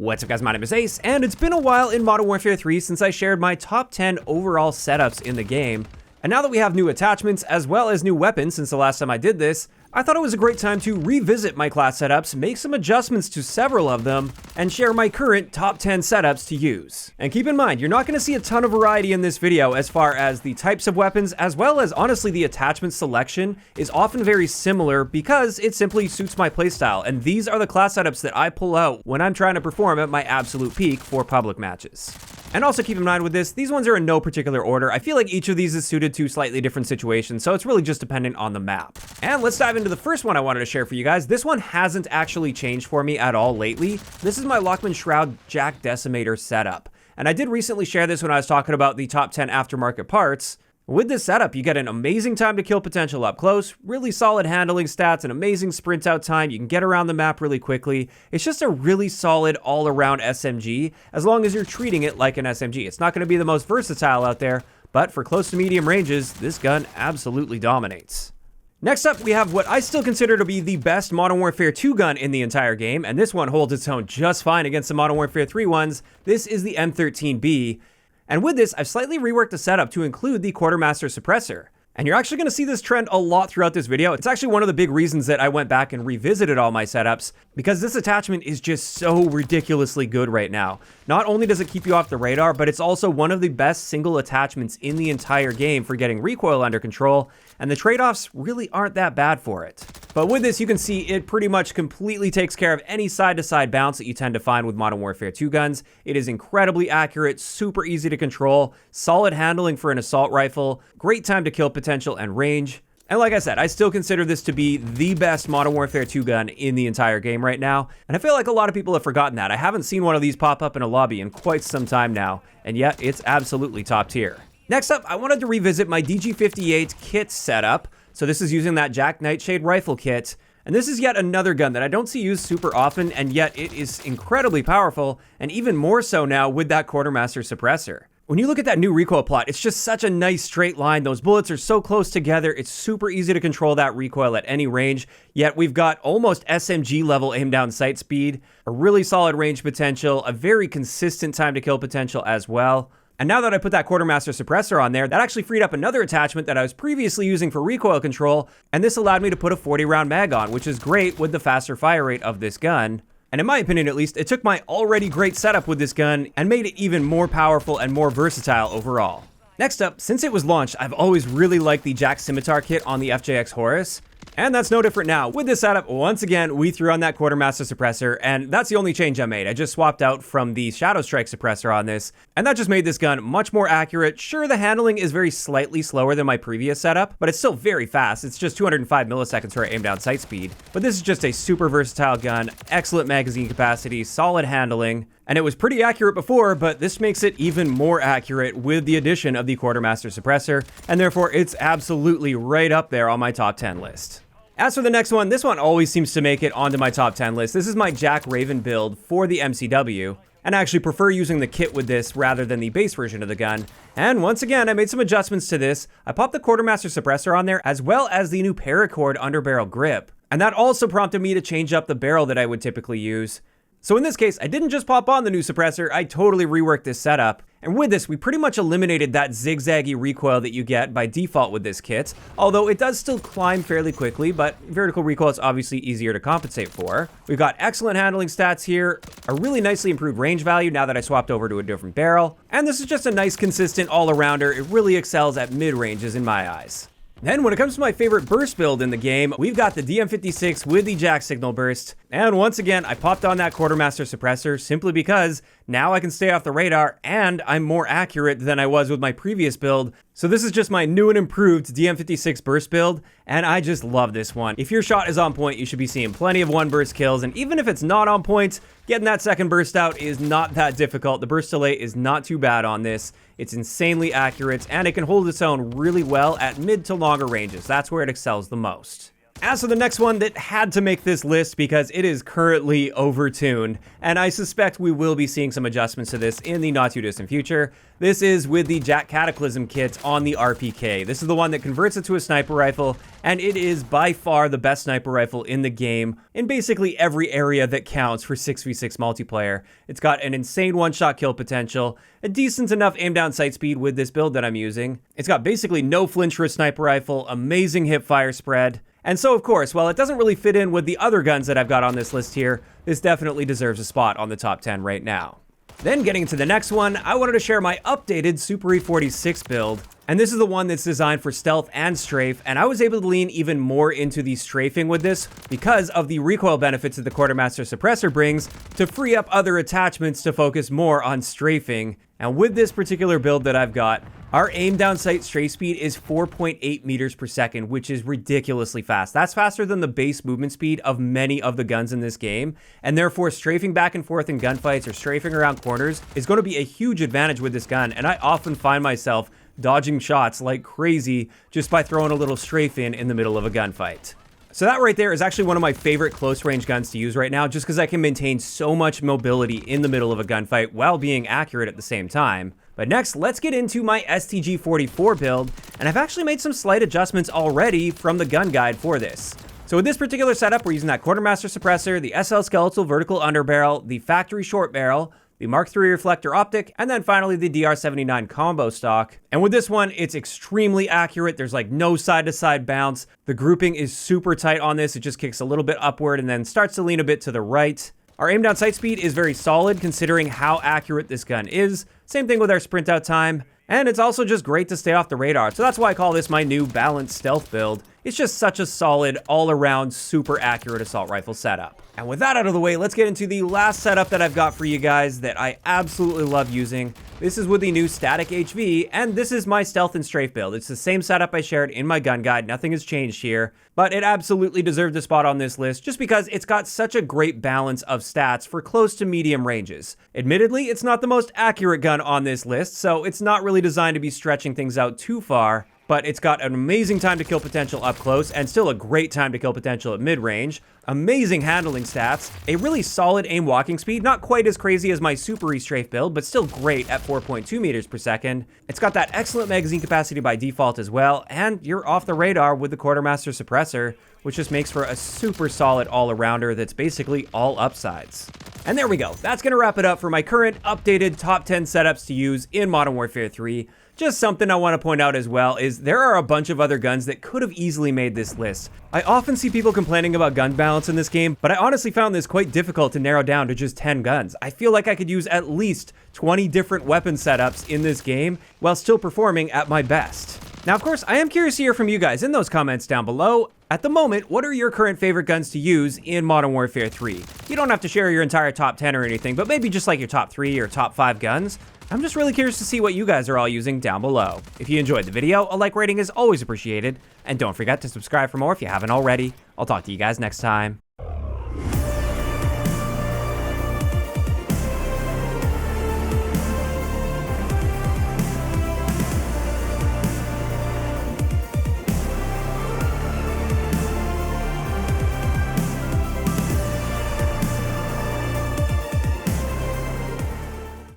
What's up guys, my name is Ace, and it's been a while in Modern Warfare 3 since I shared my top 10 overall setups in the game. And now that we have new attachments as well as new weapons since the last time I did this, I thought it was a great time to revisit my class setups, make some adjustments to several of them, and share my current top 10 setups to use. And keep in mind, you're not going to see a ton of variety in this video as far as the types of weapons, as well as honestly the attachment selection is often very similar because it simply suits my playstyle, and these are the class setups that I pull out when I'm trying to perform at my absolute peak for public matches. And also keep in mind with this, these ones are in no particular order. I feel like each of these is suited to slightly different situations, so it's really just dependent on the map. And let's dive into the first one I wanted to share for you guys. This one hasn't actually changed for me at all lately. This is my Lachmann Shroud JAK Decimator setup. And I did recently share this when I was talking about the top 10 aftermarket parts. With this setup, you get an amazing time to kill potential up close, really solid handling stats, an amazing sprint out time, you can get around the map really quickly. It's just a really solid all-around SMG, as long as you're treating it like an SMG. It's not going to be the most versatile out there, but for close to medium ranges, this gun absolutely dominates. Next up, we have what I still consider to be the best Modern Warfare 2 gun in the entire game, and this one holds its own just fine against the Modern Warfare 3 ones. This is the M13B. And with this, I've slightly reworked the setup to include the Quartermaster Suppressor. And you're actually going to see this trend a lot throughout this video. It's actually one of the big reasons that I went back and revisited all my setups, because this attachment is just so ridiculously good right now. Not only does it keep you off the radar, but it's also one of the best single attachments in the entire game for getting recoil under control, and the trade-offs really aren't that bad for it. But with this, you can see it pretty much completely takes care of any side-to-side bounce that you tend to find with Modern Warfare 2 guns. It is incredibly accurate, super easy to control, solid handling for an assault rifle, great time to kill potential and range. And like I said, I still consider this to be the best Modern Warfare 2 gun in the entire game right now. And I feel like a lot of people have forgotten that. I haven't seen one of these pop up in a lobby in quite some time now, and yet it's absolutely top tier. Next up, I wanted to revisit my DG58 kit setup. So this is using that JAK Nightshade rifle kit. And this is yet another gun that I don't see used super often, and yet it is incredibly powerful, and even more so now with that Quartermaster Suppressor. When you look at that new recoil plot, it's just such a nice straight line. Those bullets are so close together, it's super easy to control that recoil at any range, yet we've got almost SMG level aim down sight speed, a really solid range potential, a very consistent time to kill potential as well. And now that I put that Quartermaster Suppressor on there, that actually freed up another attachment that I was previously using for recoil control, and this allowed me to put a 40 round mag on, which is great with the faster fire rate of this gun. And in my opinion at least, it took my already great setup with this gun and made it even more powerful and more versatile overall. Next up, since it was launched, I've always really liked the JAK Scimitar kit on the FJX Horus. And that's no different now. With this setup, once again, we threw on that Quartermaster Suppressor, and that's the only change I made. I just swapped out from the Shadow Strike Suppressor on this, and that just made this gun much more accurate. Sure, the handling is very slightly slower than my previous setup, but it's still very fast. It's just 205 milliseconds for aim down sight speed. But this is just a super versatile gun, excellent magazine capacity, solid handling, and it was pretty accurate before, but this makes it even more accurate with the addition of the Quartermaster Suppressor, and therefore it's absolutely right up there on my top 10 list. As for the next one, this one always seems to make it onto my top 10 list. This is my JAK Raven build for the MCW, and I actually prefer using the kit with this rather than the base version of the gun. And once again, I made some adjustments to this. I popped the Quartermaster Suppressor on there, as well as the new paracord underbarrel grip. And that also prompted me to change up the barrel that I would typically use. So in this case, I didn't just pop on the new suppressor, I totally reworked this setup. And with this, we pretty much eliminated that zigzaggy recoil that you get by default with this kit, although it does still climb fairly quickly, but vertical recoil is obviously easier to compensate for. We've got excellent handling stats here, a really nicely improved range value now that I swapped over to a different barrel, and this is just a nice consistent all-arounder. It really excels at mid-ranges in my eyes. Then when it comes to my favorite burst build in the game, we've got the DM56 with the JAK Signal Burst. And once again, I popped on that Quartermaster Suppressor simply because now I can stay off the radar and I'm more accurate than I was with my previous build. So this is just my new and improved DM56 burst build, and I just love this one. If your shot is on point, you should be seeing plenty of one burst kills, and even if it's not on point, getting that second burst out is not that difficult. The burst delay is not too bad on this. It's insanely accurate, and it can hold its own really well at mid to longer ranges. That's where it excels the most. As for the next one that had to make this list because it is currently overtuned, and I suspect we will be seeing some adjustments to this in the not too distant future, this is with the JAK Cataclysm kit on the RPK. This is the one that converts it to a sniper rifle, and it is by far the best sniper rifle in the game in basically every area that counts for 6v6 multiplayer. It's got an insane one-shot kill potential, a decent enough aim down sight speed with this build that I'm using. It's got basically no flinch for a sniper rifle, amazing hip fire spread. And so, of course, while it doesn't really fit in with the other guns that I've got on this list here, this definitely deserves a spot on the top 10 right now. Then getting into the next one, I wanted to share my updated Superi 46 build. And this is the one that's designed for stealth and strafe, and I was able to lean even more into the strafing with this because of the recoil benefits that the Quartermaster Suppressor brings to free up other attachments to focus more on strafing. And with this particular build that I've got, our aim down sight strafe speed is 4.8 meters per second, which is ridiculously fast. That's faster than the base movement speed of many of the guns in this game, and therefore strafing back and forth in gunfights or strafing around corners is going to be a huge advantage with this gun, and I often find myself dodging shots like crazy just by throwing a little strafe in the middle of a gunfight. So that right there is actually one of my favorite close range guns to use right now, just because I can maintain so much mobility in the middle of a gunfight while being accurate at the same time. But next, let's get into my STG44 build, and I've actually made some slight adjustments already from the gun guide for this. So with this particular setup, we're using that Quartermaster Suppressor, the SL Skeletal Vertical Underbarrel, the Factory Short Barrel, the Mark III Reflector Optic, and then finally the DR79 Combo Stock. And with this one, it's extremely accurate. There's like no side-to-side bounce. The grouping is super tight on this. It just kicks a little bit upward and then starts to lean a bit to the right. Our aim down sight speed is very solid considering how accurate this gun is. Same thing with our sprint out time. And it's also just great to stay off the radar. So that's why I call this my new balanced stealth build. It's just such a solid, all-around, super accurate assault rifle setup. And with that out of the way, let's get into the last setup that I've got for you guys that I absolutely love using. This is with the new Static HV, and this is my stealth and strafe build. It's the same setup I shared in my gun guide. Nothing has changed here, but it absolutely deserved a spot on this list just because it's got such a great balance of stats for close to medium ranges. Admittedly, it's not the most accurate gun on this list, so it's not really designed to be stretching things out too far, but it's got an amazing time to kill potential up close and still a great time to kill potential at mid-range, amazing handling stats, a really solid aim walking speed, not quite as crazy as my Superi strafe build, but still great at 4.2 meters per second. It's got that excellent magazine capacity by default as well, and you're off the radar with the Quartermaster Suppressor, which just makes for a super solid all-arounder that's basically all upsides. And there we go. That's going to wrap it up for my current updated top 10 setups to use in Modern Warfare 3. Just something I want to point out as well is there are a bunch of other guns that could have easily made this list. I often see people complaining about gun balance in this game, but I honestly found this quite difficult to narrow down to just 10 guns. I feel like I could use at least 20 different weapon setups in this game while still performing at my best. Now, of course, I am curious to hear from you guys in those comments down below. At the moment, what are your current favorite guns to use in Modern Warfare 3? You don't have to share your entire top 10 or anything, but maybe just like your top 3 or top 5 guns. I'm just really curious to see what you guys are all using down below. If you enjoyed the video, a like rating is always appreciated. And don't forget to subscribe for more if you haven't already. I'll talk to you guys next time.